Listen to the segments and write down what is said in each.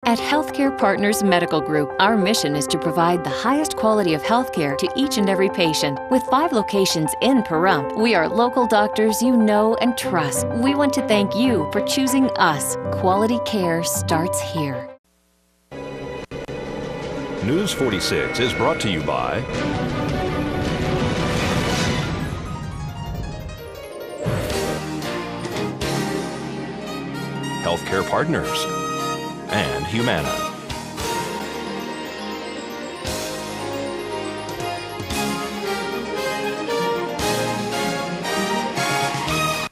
At Healthcare Partners Medical Group, our mission is to provide the highest quality of healthcare to each and every patient. With 5 locations in Pahrump, we are local doctors you know and trust. We want to thank you for choosing us. Quality care starts here. News 46 is brought to you by Healthcare Partners and Humana.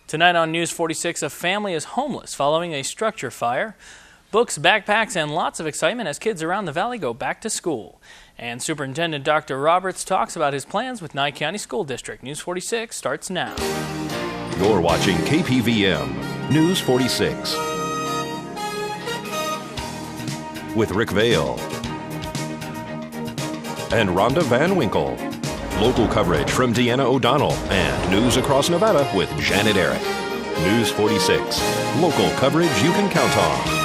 Tonight on News 46, a family is homeless following a structure fire. Books, backpacks, and lots of excitement as kids around the valley go back to school. And Superintendent Dr. Roberts talks about his plans with Nye County School District. News 46 starts now. You're watching KPVM News 46 with Rick Vale and Rhonda Van Winkle. Local coverage from Deanna O'Donnell and news across Nevada with Janet Eric. News 46, local coverage you can count on.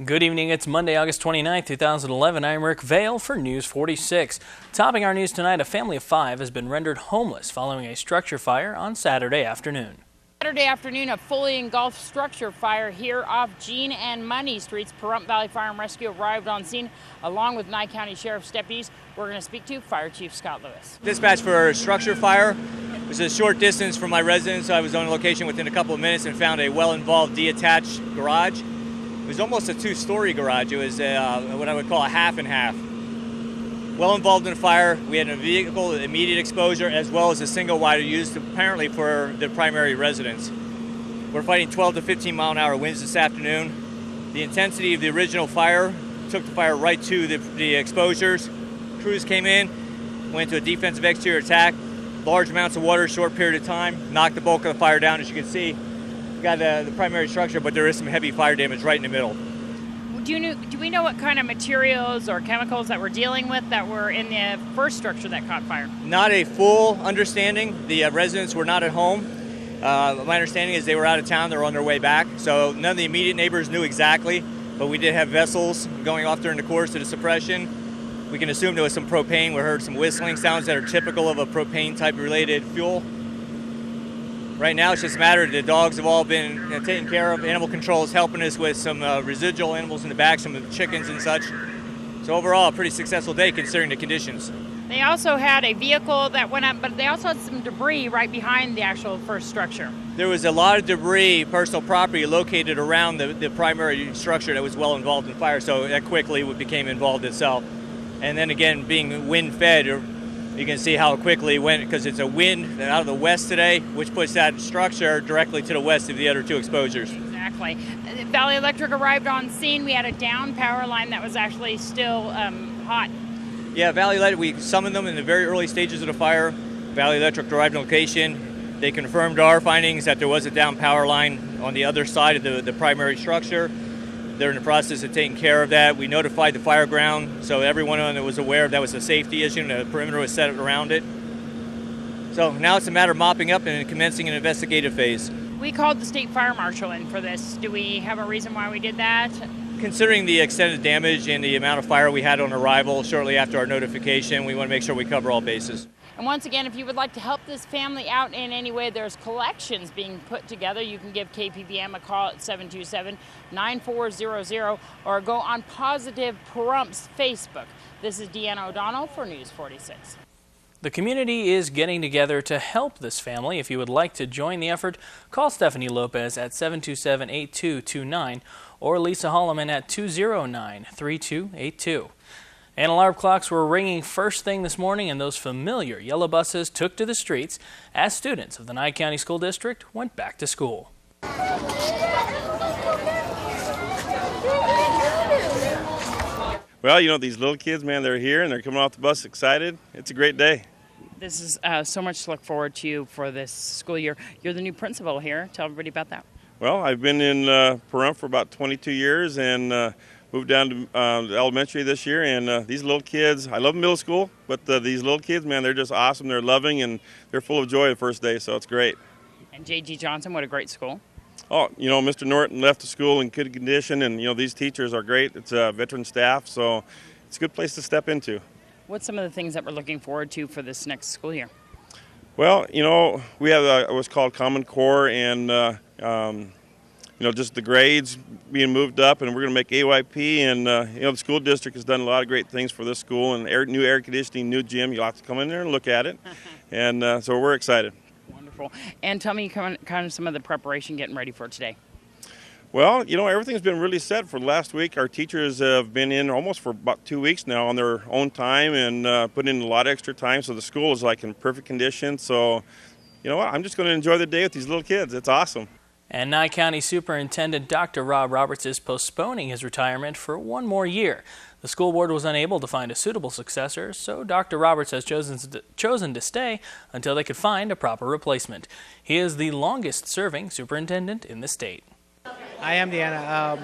Good evening. It's Monday, August 29th, 2011. I'm Rick Vale for News 46. Topping our news tonight, a family of 5 has been rendered homeless following a structure fire on Saturday afternoon. Saturday afternoon, a fully engulfed structure fire here off Jean and Money Streets. Pahrump Valley Fire and Rescue arrived on scene along with Nye County Sheriff's deputies. We're going to speak to Fire Chief Scott Lewis. Dispatch for a structure fire. It was a short distance from my residence. I was on location within a couple of minutes and found a well-involved detached garage. It was almost a 2-story garage. It was what I would call a half and half. Well involved in the fire. We had a vehicle immediate exposure as well as a single wider used apparently for the primary residence. We're fighting 12 to 15 mile an hour winds this afternoon. The intensity of the original fire took the fire right to the exposures. Crews came in, went to a defensive exterior attack. Large amounts of water, short period of time, knocked the bulk of the fire down, as you can see. Got the primary structure, but there is some heavy fire damage right in the middle. Do we know what kind of materials or chemicals that we're dealing with that were in the first structure that caught fire? Not a full understanding. The residents were not at home. My understanding is they were out of town. They were on their way back. So none of the immediate neighbors knew exactly, but we did have vessels going off during the course of the suppression. We can assume there was some propane. We heard some whistling sounds that are typical of a propane type related fuel. Right now, it's just a matter of the dogs have all been taken care of. Animal control is helping us with some residual animals in the back, some of the chickens and such. So overall, a pretty successful day considering the conditions. They also had a vehicle that went up, but they also had some debris right behind the actual first structure. There was a lot of debris, personal property located around the primary structure that was well involved in fire, so that quickly became involved itself. And then again, being wind-fed, you can see how quickly it went because it's a wind out of the west today, which puts that structure directly to the west of the other 2 exposures. Exactly. Valley Electric arrived on scene. We had a down power line that was actually still hot. Yeah, Valley Electric, we summoned them in the very early stages of the fire. Valley Electric arrived on location. They confirmed our findings that there was a down power line on the other side of the primary structure. They're in the process of taking care of that. We notified the fire ground, so everyone on it was aware that was a safety issue and the perimeter was set around it. So now it's a matter of mopping up and commencing an investigative phase. We called the state fire marshal in for this. Do we have a reason why we did that? Considering the extent of damage and the amount of fire we had on arrival shortly after our notification, we want to make sure we cover all bases. And once again, if you would like to help this family out in any way, there's collections being put together. You can give KPVM a call at 727-9400 or go on Positive Pahrump's Facebook. This is Deanna O'Donnell for News 46. The community is getting together to help this family. If you would like to join the effort, call Stephanie Lopez at 727-8229 or Lisa Holleman at 209-3282. And alarm clocks were ringing first thing this morning, and those familiar yellow buses took to the streets as students of the Nye County School District went back to school. Well, you know, these little kids, man, they're here and they're coming off the bus excited. It's a great day. This is so much to look forward to for this school year. You're the new principal here. Tell everybody about that. Well, I've been in Pahrump for about 22 years, and moved down to the elementary this year, and these little kids, I love middle school, but these little kids, man, they're just awesome. They're loving, and they're full of joy the first day, so it's great. And J.G. Johnson, what a great school. Oh, Mr. Norton left the school in good condition, and, these teachers are great. It's a veteran staff, so it's a good place to step into. What's some of the things that we're looking forward to for this next school year? Well, we have what's called Common Core, and just the grades being moved up, and we're going to make AYP, and the school district has done a lot of great things for this school, and new air conditioning, new gym. You'll have to come in there and look at it, and so we're excited. Wonderful. And tell me kind of some of the preparation getting ready for today. Well, everything's been really set for last week. Our teachers have been in almost for about 2 weeks now on their own time, and put in a lot of extra time, so the school is like in perfect condition. So, I'm just going to enjoy the day with these little kids. It's awesome. And Nye County Superintendent Dr. Rob Roberts is postponing his retirement for one more year. The school board was unable to find a suitable successor, so Dr. Roberts has chosen to stay until they could find a proper replacement. He is the longest-serving superintendent in the state. I am Deanna.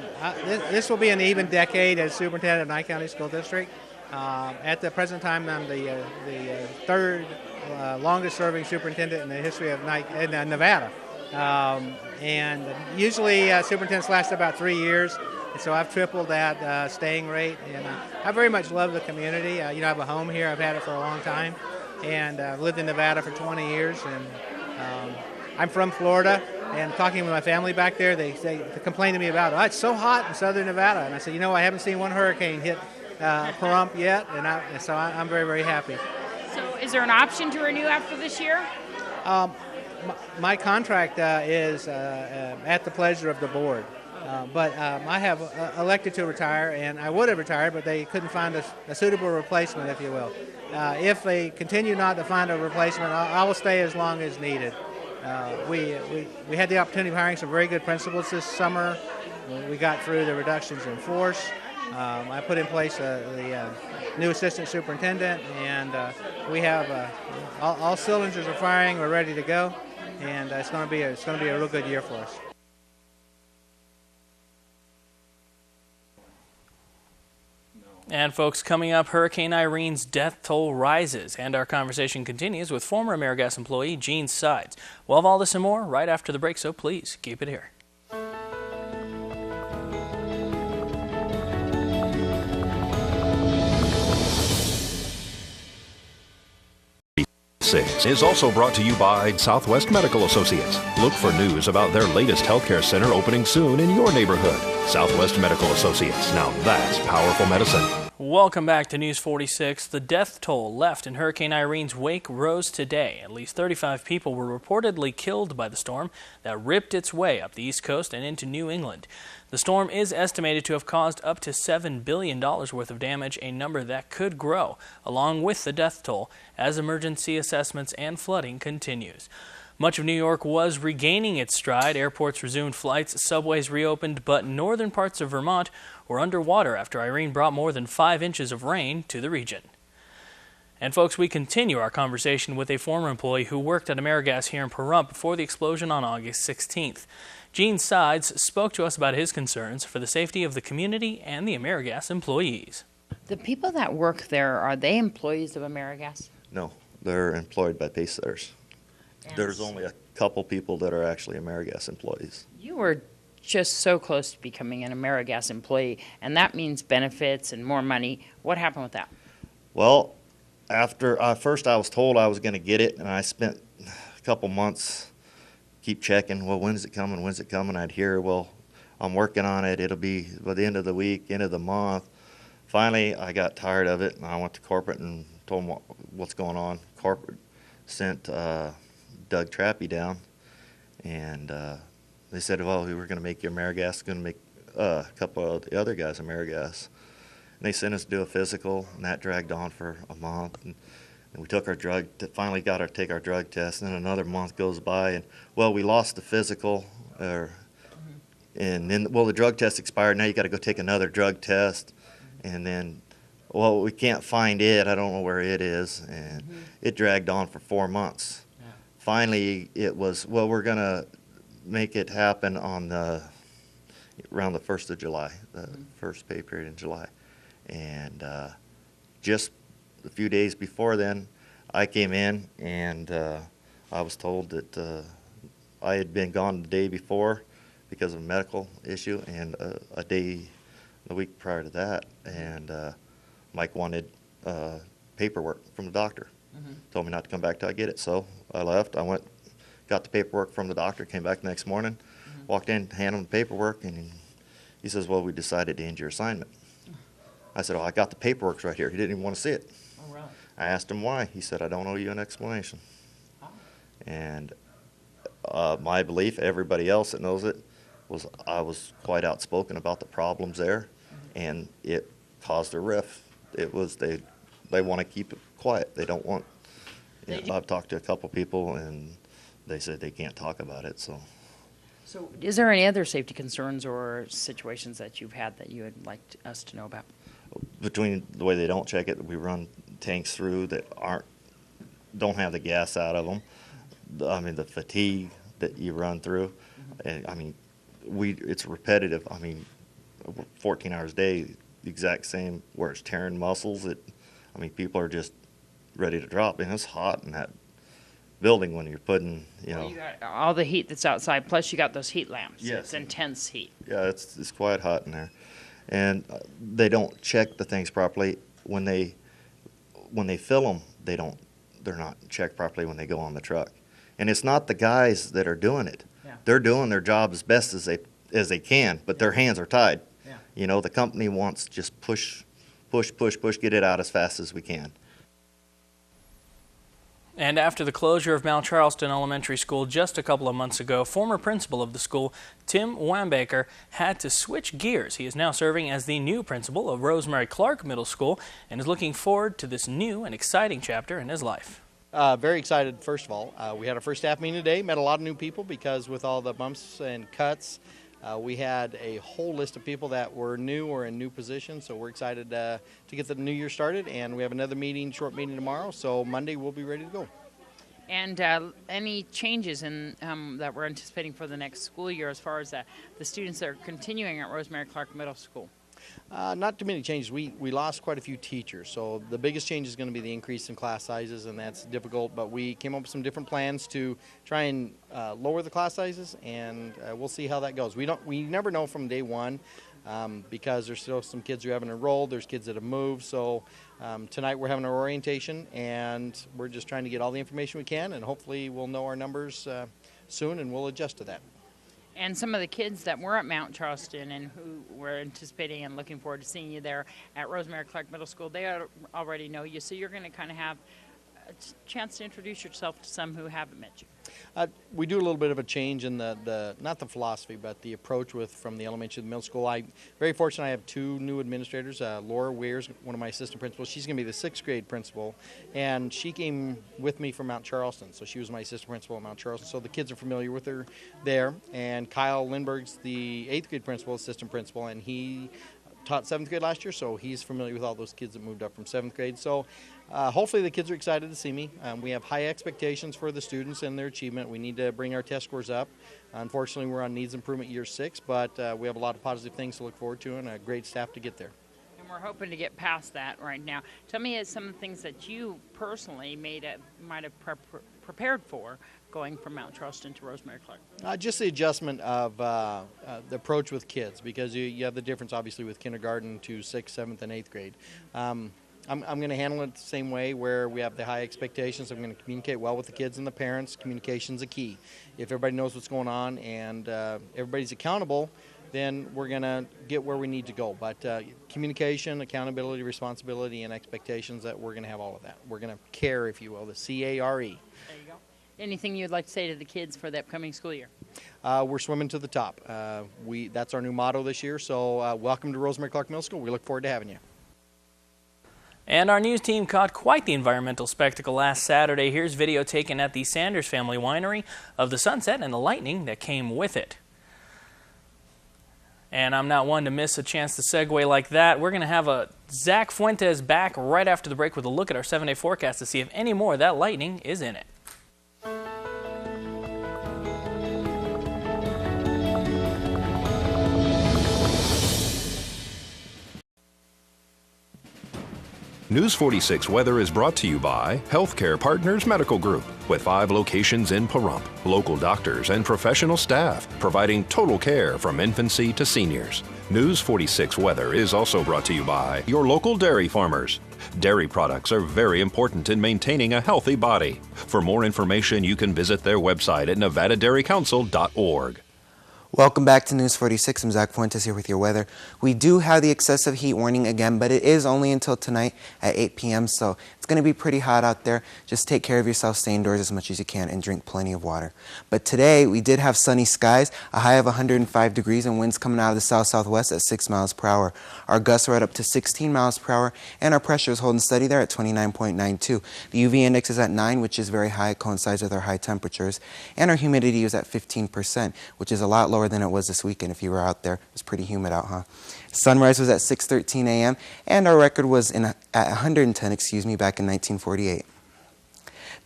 This will be an even decade as superintendent of Nye County School District. At the present time, I'm the third longest-serving superintendent in the history of Nevada. And usually superintendents last about 3 years, and so I've tripled that staying rate. And I very much love the community. I have a home here. I've had it for a long time, and I've lived in Nevada for 20 years. And I'm from Florida, and talking with my family back there, they complain to me about, it's so hot in southern Nevada. And I said, I haven't seen one hurricane hit Pahrump yet, and so I'm very, very happy. So is there an option to renew after this year? My contract is at the pleasure of the board, but I have elected to retire, and I would have retired, but they couldn't find a suitable replacement, if you will. If they continue not to find a replacement, I will stay as long as needed. We had the opportunity of hiring some very good principals this summer. We got through the reductions in force. I put in place the new assistant superintendent, and we have all cylinders are firing. We're ready to go. And it's going to be a real good year for us. And folks, coming up, Hurricane Irene's death toll rises, and our conversation continues with former AmeriGas employee Gene Sides. We'll have all this and more right after the break, so please keep it here. Is also brought to you by Southwest Medical Associates. Look for news about their latest healthcare center opening soon in your neighborhood. Southwest Medical Associates. Now that's powerful medicine. Welcome back to News 46. The death toll left in Hurricane Irene's wake rose today. At least 35 people were reportedly killed by the storm that ripped its way up the East Coast and into New England. The storm is estimated to have caused up to $7 billion worth of damage, a number that could grow, along with the death toll, as emergency assessments and flooding continues. Much of New York was regaining its stride. Airports resumed flights, subways reopened, but northern parts of Vermont were underwater after Irene brought more than 5 inches of rain to the region. And folks, we continue our conversation with a former employee who worked at AmeriGas here in Pahrump before the explosion on August 16th. Gene Sides spoke to us about his concerns for the safety of the community and the AmeriGas employees. The people that work there, are they employees of AmeriGas? No, they're employed by Pacesetters. There's only a couple people that are actually AmeriGas employees. You were just so close to becoming an AmeriGas employee, and that means benefits and more money. What happened with that? Well, after first I was told I was going to get it, and I spent a couple months keep checking, well, when's it coming, when's it coming? I'd hear, well, I'm working on it. It'll be by the end of the week, end of the month. Finally, I got tired of it, and I went to corporate and told them what's going on. Corporate sent Doug Trappy down, and they said, well, we were going to make you AmeriGas, going to make a couple of the other guys AmeriGas. And they sent us to do a physical, and that dragged on for a month. And we took our finally got to take our drug test, and then another month goes by, and, well, we lost the physical, and then, well, the drug test expired. Now you got to go take another drug test, and then, well, we can't find it. I don't know where it is, and it dragged on for 4 months. Yeah. Finally, it was, well, we're going to make it happen on around the 1st of July, the first pay period in July. And just a few days before then, I came in and I was told that I had been gone the day before because of a medical issue, and the week prior to that, and Mike wanted paperwork from the doctor. Told me not to come back till I get it, so I left. I went, got the paperwork from the doctor, came back the next morning, walked in, handed him the paperwork, and he says, well, we decided to end your assignment. I said, oh, I got the paperwork right here. He didn't even want to see it. Oh, really? I asked him why. He said, I don't owe you an explanation. Oh. And my belief, everybody else that knows it, was I was quite outspoken about the problems there, and it caused a rift. It was they want to keep it quiet. They don't want. I've talked to a couple people, and they said they can't talk about it. So, is there any other safety concerns or situations that you've had that you would like us to know about? Between the way they don't check it, we run tanks through that don't have the gas out of them. I mean, the fatigue that you run through, and I mean, it's repetitive. I mean, 14 hours a day, the exact same, where it's tearing muscles. I mean, people are just ready to drop, and it's hot in that building when you're putting, you know. You got all the heat that's outside, plus you got those heat lamps. Yes. It's intense heat. Yeah, it's quite hot in there. And they don't check the things properly. When they fill them, they're not checked properly when they go on the truck. And it's not the guys that are doing it. Yeah. They're doing their job as best as they can, but their hands are tied. Yeah. You know, the company wants just push, get it out as fast as we can. And after the closure of Mount Charleston Elementary School just a couple of months ago, former principal of the school, Tim Wambaker, had to switch gears. He is now serving as the new principal of Rosemary Clark Middle School and is looking forward to this new and exciting chapter in his life. Very excited, first of all. We had our first staff meeting today, met a lot of new people because with all the bumps and cuts, we had a whole list of people that were new or in new positions, so we're excited to get the new year started, and we have another short meeting tomorrow, so Monday we'll be ready to go. And any changes that we're anticipating for the next school year as far as the students that are continuing at Rosemary Clark Middle School? Not too many changes. We lost quite a few teachers, so the biggest change is going to be the increase in class sizes, and that's difficult, but we came up with some different plans to try and lower the class sizes, and we'll see how that goes. We never know from day one because there's still some kids who haven't enrolled, there's kids that have moved, so tonight we're having our orientation, and we're just trying to get all the information we can, and hopefully we'll know our numbers soon, and we'll adjust to that. And some of the kids that were at Mount Charleston and who were anticipating and looking forward to seeing you there at Rosemary Clark Middle School, they already know you, so you're going to kind of have a chance to introduce yourself to some who haven't met you. We do a little bit of a change in the not the philosophy, but the approach from the elementary to the middle school. I'm very fortunate. I have two new administrators. Laura Weir's one of my assistant principals. She's going to be the 6th grade principal, and she came with me from Mount Charleston. So she was my assistant principal at Mount Charleston. So the kids are familiar with her there. And Kyle Lindberg's the 8th grade principal, assistant principal, and he taught 7th grade last year, so he's familiar with all those kids that moved up from 7th grade. So hopefully the kids are excited to see me. We have high expectations for the students and their achievement. We need to bring our test scores up. Unfortunately, we're on needs improvement year 6, but we have a lot of positive things to look forward to and a great staff to get there. And we're hoping to get past that right now. Tell me some of the things that you personally might have prepared for going from Mount Charleston to Rosemary Clark. Just the adjustment of the approach with kids, because you have the difference obviously with kindergarten to 6th, 7th, and 8th grade. I'm going to handle it the same way where we have the high expectations. I'm going to communicate well with the kids and the parents. Communication's a key. If everybody knows what's going on and everybody's accountable, then we're going to get where we need to go. But communication, accountability, responsibility, and expectations, that we're going to have all of that. We're going to care, if you will, the CARE. There you go. Anything you'd like to say to the kids for the upcoming school year? We're swimming to the top. That's our new motto this year. So welcome to Rosemary Clark Middle School. We look forward to having you. And our news team caught quite the environmental spectacle last Saturday. Here's video taken at the Sanders Family Winery of the sunset and the lightning that came with it. And I'm not one to miss a chance to segue like that. We're going to have Zach Fuentes back right after the break with a look at our 7-day forecast to see if any more of that lightning is in it. News 46 Weather is brought to you by Healthcare Partners Medical Group, with 5 locations in Pahrump. Local doctors and professional staff providing total care from infancy to seniors. News 46 Weather is also brought to you by your local dairy farmers. Dairy products are very important in maintaining a healthy body. For more information, you can visit their website at nevadadairycouncil.org. Welcome back to News 46. I'm Zach Fuentes here with your weather. We do have the excessive heat warning again, but it is only until tonight at 8 p.m., so it's going to be pretty hot out there. Just take care of yourself, stay indoors as much as you can, and drink plenty of water. But today, we did have sunny skies, a high of 105 degrees, and winds coming out of the south-southwest at 6 miles per hour. Our gusts are at up to 16 miles per hour, and our pressure is holding steady there at 29.92. The UV index is at 9, which is very high, coincides with our high temperatures, and our humidity is at 15%, which is a lot lower than it was this weekend. If you were out there, it was pretty humid out, huh? Sunrise was at 6:13 a.m. and our record was at 110, back in 1948.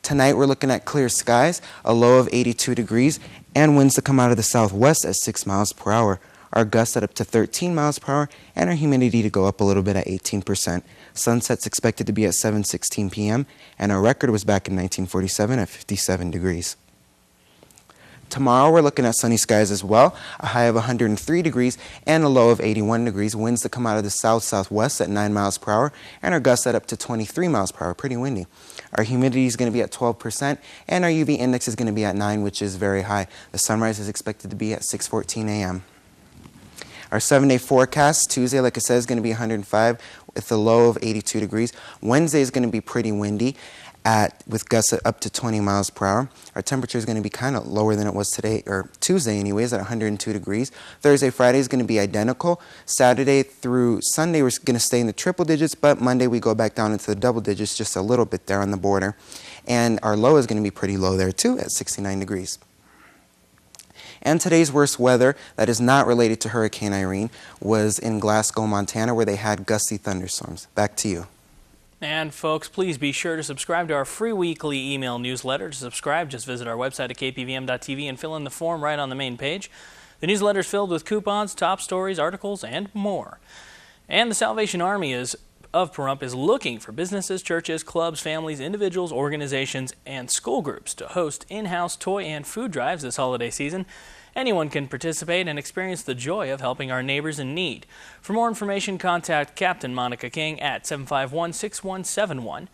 Tonight we're looking at clear skies, a low of 82 degrees, and winds to come out of the southwest at 6 miles per hour. Our gusts at up to 13 miles per hour, and our humidity to go up a little bit at 18%. Sunset's expected to be at 7:16 p.m., and our record was back in 1947 at 57 degrees. Tomorrow we're looking at sunny skies as well, a high of 103 degrees and a low of 81 degrees. Winds to come out of the south-southwest at 9 miles per hour, and our gusts at up to 23 miles per hour, pretty windy. Our humidity is going to be at 12%, and our UV index is going to be at 9, which is very high. The sunrise is expected to be at 6:14 a.m. Our 7-day forecast, Tuesday, like I said, is going to be 105 with a low of 82 degrees. Wednesday is going to be pretty windy with gusts at up to 20 miles per hour. Our temperature is going to be kind of lower than it was today, or Tuesday anyways, at 102 degrees. Thursday, Friday is going to be identical. Saturday through Sunday, we're going to stay in the triple digits, but Monday we go back down into the double digits just a little bit there on the border. And our low is going to be pretty low there too at 69 degrees. And today's worst weather that is not related to Hurricane Irene was in Glasgow, Montana, where they had gusty thunderstorms. Back to you. And folks, please be sure to subscribe to our free weekly email newsletter. To subscribe, just visit our website at KPVM.TV and fill in the form right on the main page. The newsletter is filled with coupons, top stories, articles, and more. And the Salvation Army of Pahrump is looking for businesses, churches, clubs, families, individuals, organizations, and school groups to host in-house toy and food drives this holiday season. Anyone can participate and experience the joy of helping our neighbors in need. For more information, contact Captain Monica King at 751-6171.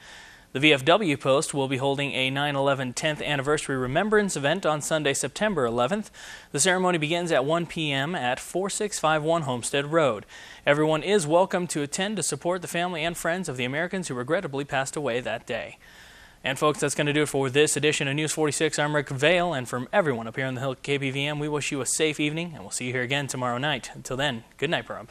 The VFW Post will be holding a 9/11 10th Anniversary Remembrance event on Sunday, September 11th. The ceremony begins at 1 p.m. at 4651 Homestead Road. Everyone is welcome to attend to support the family and friends of the Americans who regrettably passed away that day. And folks, that's going to do it for this edition of News 46. I'm Rick Vale, and from everyone up here on the Hill at KPVM, we wish you a safe evening, and we'll see you here again tomorrow night. Until then, good night, Pahrump.